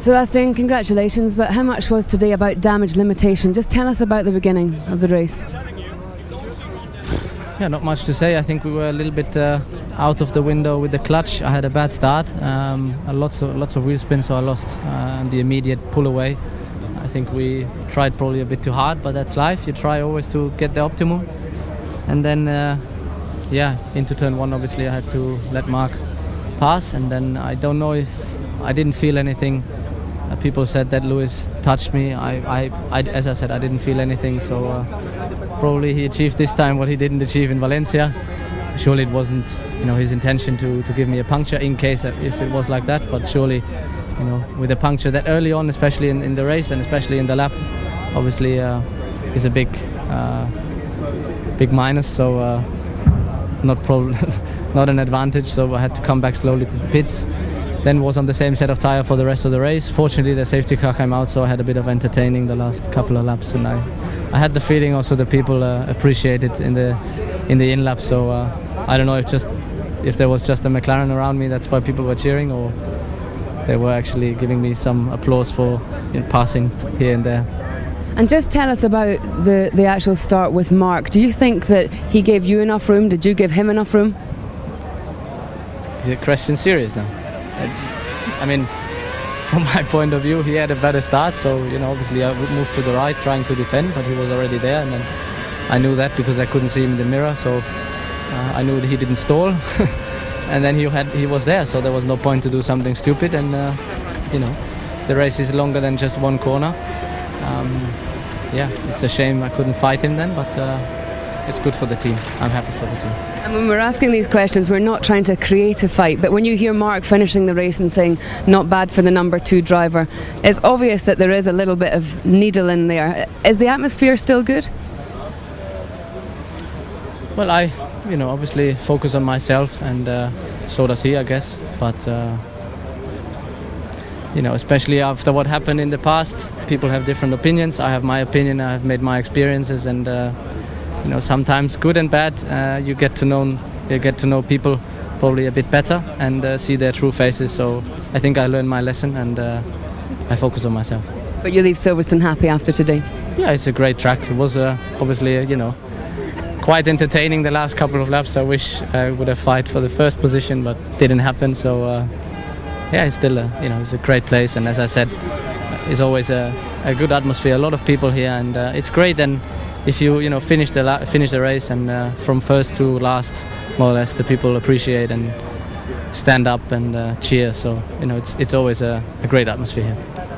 Sebastian, congratulations, but how much was today about damage limitation? Just tell us about the beginning of the race. Yeah, not much to say. I think we were a little bit out of the window with the clutch. I had a bad start, lots of wheel spin, so I lost the immediate pull away. I think we tried probably a bit too hard, but that's life. You try always to get the optimum. And then, into turn one, obviously I had to let Mark pass, and then I don't know if I didn't feel anything. People said that Lewis touched me. As I said, I didn't feel anything, so probably he achieved this time what he didn't achieve in Valencia. Surely it wasn't, his intention to give me a puncture in case if it was like that, but surely, with a puncture that early on, especially in the race and especially in the lap, obviously is a big minus, so not an advantage, so I had to come back slowly to the pits. Then was on the same set of tyre for the rest of the race. Fortunately the safety car came out, so I had a bit of entertaining the last couple of laps, and I had the feeling also the people appreciated in the in lap, so I don't know if there was just a McLaren around me, that's why people were cheering, or they were actually giving me some applause for passing here and there. And just tell us about the actual start with Mark. Do you think that he gave you enough room? Did you give him enough room? Is the question serious now? I mean, from my point of view, he had a better start, so obviously I would move to the right trying to defend, but he was already there, and then I knew that because I couldn't see him in the mirror, so I knew that he didn't stall. And then he was there, so there was no point to do something stupid, and the race is longer than just one corner. It's a shame I couldn't fight him then, but it's good for the team. I'm happy for the team. And when we're asking these questions, we're not trying to create a fight, but when you hear Mark finishing the race and saying not bad for the number 2 driver, it's obvious that there is a little bit of needle in there. Is the atmosphere still good? Well, I obviously focus on myself, and so does he, I guess, but especially after what happened in the past, people have different opinions. I have my opinion, I have made my experiences, and sometimes good and bad, you get to know people probably a bit better and see their true faces. So I think I learned my lesson, and I focus on myself. But you leave Silverstone happy after today? Yeah, it's a great track. It was obviously quite entertaining the last couple of laps. I wish I would have fought for the first position, but didn't happen. So it's still it's a great place, and as I said, it's always a good atmosphere. A lot of people here, and it's great. Then if you finish the race, and from first to last, more or less, the people appreciate and stand up and cheer. So it's always a great atmosphere here.